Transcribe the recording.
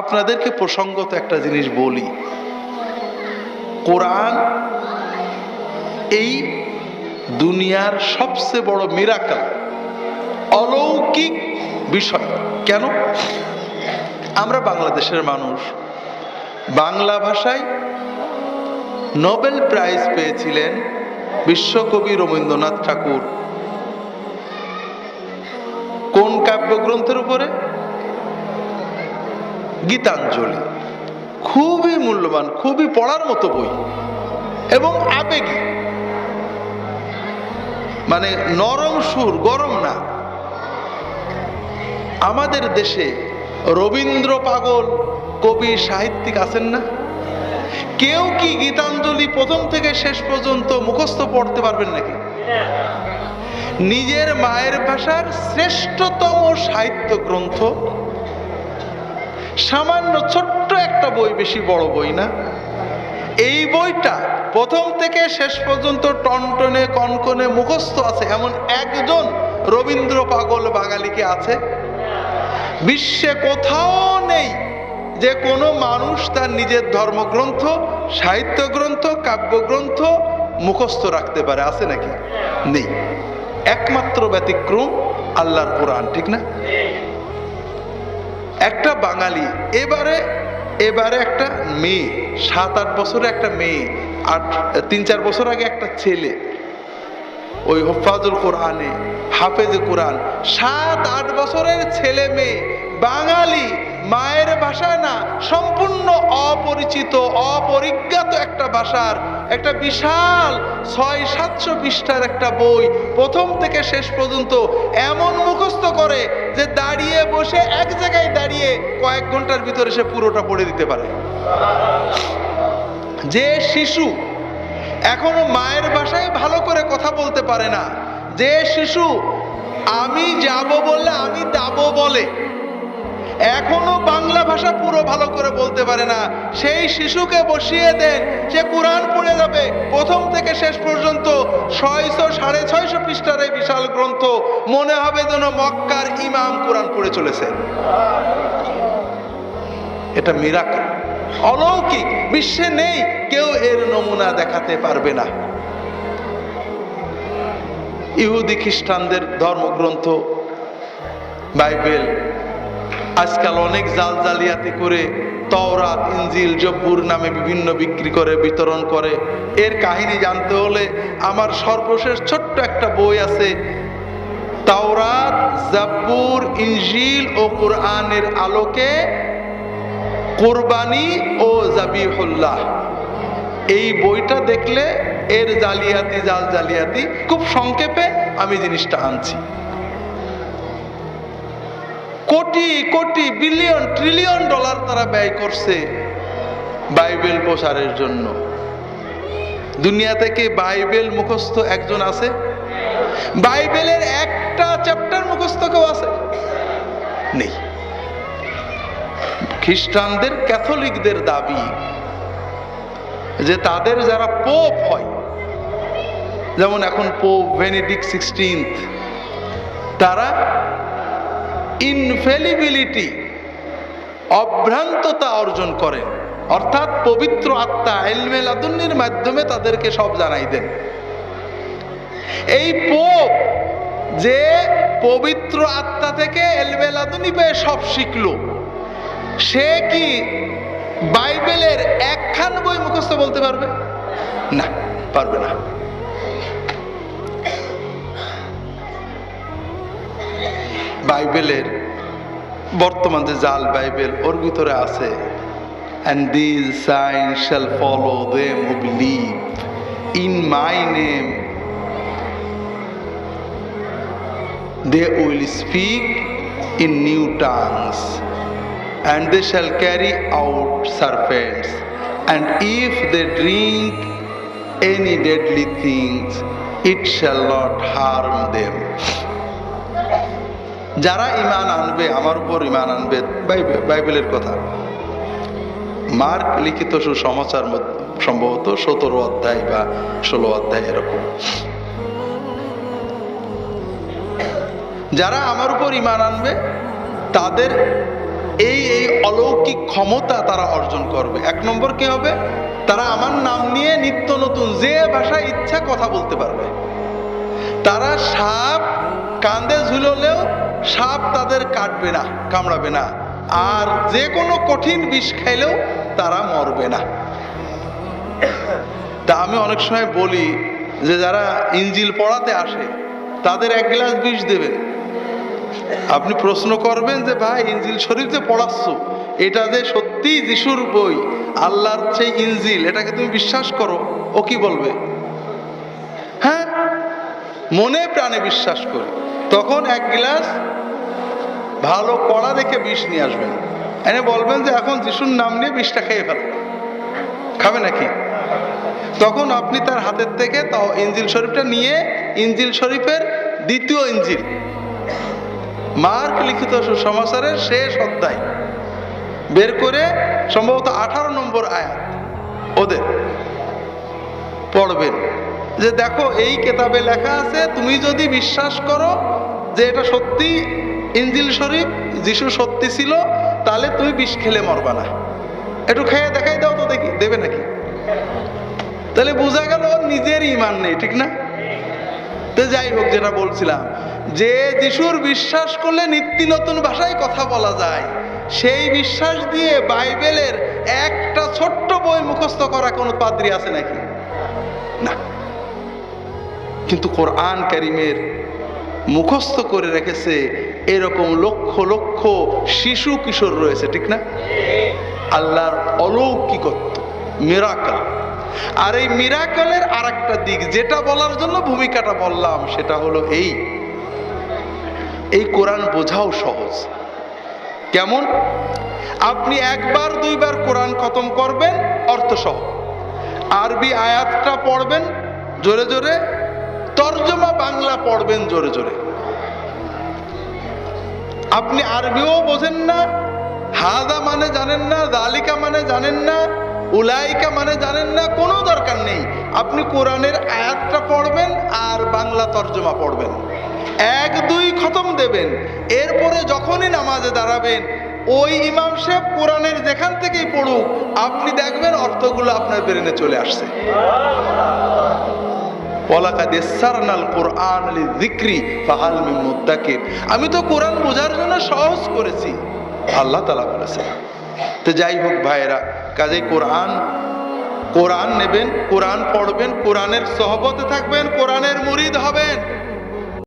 আপনাদেরকে প্রসঙ্গত একটা জিনিস বলি, কোরআন এই দুনিয়ার সবচেয়ে বড় মিরাকেল, অলৌকিক বিষয়। কেন? আমরা বাংলাদেশের মানুষ, বাংলা ভাষায় নোবেল প্রাইজ পেয়েছিলেন বিশ্বকবি রবীন্দ্রনাথ ঠাকুর। কোন কাব্যগ্রন্থের উপরে? গীতাঞ্জলি। খুবই মূল্যবান, খুবই পড়ার মতো বই এবং আবেগী, মানে নরম সুর, গরম না। আমাদের দেশে রবীন্দ্র পাগল কবি সাহিত্যিক আছেন না? কেউ কি গীতাঞ্জলি প্রথম থেকে শেষ পর্যন্ত মুখস্থ পড়তে পারবেন নাকি? নিজের মায়ের ভাষার শ্রেষ্ঠতম সাহিত্য গ্রন্থ, সামান্য ছোট্ট একটা বই, বেশি বড় বই না। এই বইটা প্রথম থেকে শেষ পর্যন্ত টনটনে কনকনে মুখস্থ আছে এমন একজন রবীন্দ্র পাগল বাঙালিকে আছে? বিশ্বে কোথাও নেই যে কোনো মানুষ তার নিজের ধর্মগ্রন্থ, সাহিত্য গ্রন্থ, কাব্যগ্রন্থ মুখস্থ রাখতে পারে। আছে নাকি? নেই। একমাত্র ব্যতিক্রম আল্লাহর কোরআন, ঠিক না? একটা বাঙালি, এবারে একটা মেয়ে, 7-8 বছরের একটা মেয়ে, আর 3-4 বছর আগে একটা ছেলে, ওই হুফাজুল কোরআনে, হাফেজে কোরআন, 7-8 বছরের ছেলে মেয়ে, বাঙালি, মায়ের ভাষা না, সম্পূর্ণ অপরিচিত অপরিজ্ঞাত একটা ভাষার একটা বিশাল 600-700 পৃষ্ঠার একটা বই প্রথম থেকে শেষ পর্যন্ত এমন মুখস্থ করে যে দাঁড়িয়ে বসে এক জায়গায় দাঁড়িয়ে কয়েক ঘন্টার ভিতরে সে পুরোটা পড়ে দিতে পারে। যে শিশু এখনো মায়ের ভাষায় ভালো করে কথা বলতে পারে না, যে শিশু আমি যাব বললে আমি যাব বলে, এখনো বাংলা ভাষা পুরো ভালো করে বলতে পারে না, সেই শিশুকে বসিয়ে দেন, সে কোরআন পড়ে যাবে প্রথম থেকে শেষ পর্যন্ত 600-650 পৃষ্ঠার এই বিশাল গ্রন্থ, মনে হবে যেন মক্কার ইমাম কোরআন পড়ে চলেছে। এটা মিরাকেল, অলৌকিক, বিশ্বে নেই কেউ এর নমুনা দেখাতে পারবে না। ইহুদি খ্রিস্টানদের ধর্মগ্রন্থ বাইবেল আজকাল অনেক জাল জালিয়াতি করে তাওরাত, ইনজিল, জব্বুর নামে বিভিন্ন বিক্রি করে, বিতরণ করে। এর কাহিনী জানতে হলে আমার সর্বশেষ ছোট্ট একটা বই আছে, তাওরাত, জব্বুর, ইনজিল ও কোরআনের আলোকে কুরবানি ও জাবিহুল্লাহ। এই বইটা দেখলে এর জালিয়াতি, জাল জালিয়াতি খুব সংক্ষেপে আমি জিনিসটা আনছি। Crore crore, billion, trillion dollar তারা ব্যয় করছে বাইবেল প্রচারের জন্য। দুনিয়া থেকে বাইবেল মুখস্থ একজন আছে? বাইবেলের একটা চ্যাপ্টার মুখস্থ কেউ আছে? নেই। খ্রিস্টানদের, ক্যাথলিকদের দাবি যে তাদের যারা পোপ হয়, যেমন এখন পোপ বেনেডিক্ট 16, তারা ইনফেলিবিলিটি, অভ্রান্ততা অর্জন করেন, অর্থাৎ পবিত্র আত্মা ইলমে লাদুন্নির মাধ্যমে তাদেরকে সব জানাই দেন। এই পোপ যে পবিত্র আত্মা থেকে ইলমে লাদুন্নি পেয়ে সব শিখলো, সে কি বাইবেলের একখান বই মুখস্থ বলতে পারবে? না, পারবে না। বাইবেলের বর্তমান যে জাল বাইবেল, ওর ভিতরে আছে and these signs shall follow them who believe in my name, they will speak in new tongues and they shall carry out serpents, and if they drink any deadly things it shall not harm them. যারা ঈমান আনবে, আমার উপর ঈমান আনবে, বাইবেলের কথা, mark লিখিত সুসমাচার সম্ভবত 17 অধ্যায় বা 16 অধ্যায় এরকম, যারা আমার উপর ঈমান আনবে তাদের এই অলৌকিক ক্ষমতা তারা অর্জন করবে। 1 নম্বর কি হবে, তারা আমার নাম নিয়ে নিত্য নতুন যে ভাষায় ইচ্ছা কথা বলতে পারবে। তারা সাপ কাঁধে ঝুললেও সাপ তাদের কাটবে না, কামড়াবে না। আর যে কোনো কঠিন বিষ খাইলেও তারা মরবে না। তা আমি অনেক সময় বলি যে যারা ইনজিল পড়াতে আসে তাদের 1 গ্লাস বিষ দেবেন। আপনি প্রশ্ন করবেন যে ভাই ইনজিল শরীফ যে পড়াচ্ছ এটা যে সত্যি যিশুর বই, আল্লাহর সেই ইনজিল, এটাকে তুমি বিশ্বাস করো? ও কি বলবে? হ্যাঁ, মনে প্রাণে বিশ্বাস করি। তখন 1 গ্লাস ভালো কড়া দেখে বিষ নিয়ে আসবেন, এনে বলবেন যে এখন যিশুর নাম নিয়ে বিষটা খেয়ে ফেলো। খাবে নাকি? তখন আপনি তার হাতের থেকে ইনজিল শরীফটা নিয়ে ইনজিল শরীফের 2য় ইনজিল, মার্ক লিখিত সুসমাচারের শেষ অধ্যায় বের করে সম্ভবত 18 নম্বর আয়াত ওদের পড়বেন যে দেখো এই কেতাবে লেখা আছে, তুমি যদি বিশ্বাস করো যে এটা সত্যি ইনজিল শরীফ, যিশু সত্যি ছিল, তাহলে তুমি বিষ খেলে মরবা না। একটু খেয়ে দেখাই দাও তো দেখি, দেবে নাকি? তাহলে বোঝা গেল নিজের ঈমান নেই, ঠিক না? তো যাই হোক, যেটা বলছিলাম যে যিশুর বিশ্বাস করলে নিত্য নতুন ভাষায় কথা বলা যায়, সেই বিশ্বাস দিয়ে বাইবেলের একটা ছোট্ট বই মুখস্থ করা কোনো পাদ্রী আছে নাকি? না। কিন্তু কোরআন কারীমের মুখস্থ করে রেখেছে এরকম লক্ষ লক্ষ শিশু কিশোর রয়েছে, ঠিক না? আল্লাহর অলৌকিকত্ব, মিরাকল। আর এই মিরাকলের আরেকটা দিক যেটা বলার জন্য ভূমিকাটা বললাম, সেটা হলো এই কোরআন বোঝাও সহজ। কেমন? আপনি 1বার 2বার কোরআন খতম করবেন অর্থ সহ, আরবি আয়াতটা পড়বেন জোরে জোরে, তরজমা বাংলা পড়বেন জোরে জোরে। আপনি আরবিও বোঝেন না, হাদা মানে জানেন না, যালিকা মানে জানেন না, উলাইকা মানে জানেন না, কোনো দরকার নেই। আপনি কোরআনের আয়াতটা পড়বেন আর বাংলা তরজমা পড়বেন, 1-2 খতম দেবেন। এরপরে যখনই নামাজে দাঁড়াবেন ওই ইমাম সাহেব কোরআনের যেখান থেকেই পড়ুক, আপনি দেখবেন অর্থগুলো আপনার ব্রেনে চলে আসছে। আমি তো কোরআন বোঝার জন্য সহজ করেছি, আল্লাহ তাআলা বলেছেন। তো যাই হোক ভাইয়েরা, কাজেই কোরআন নেবেন, কোরআন পড়বেন, কোরআনের সহবতে থাকবেন, কোরআনের মুরিদ হবেন।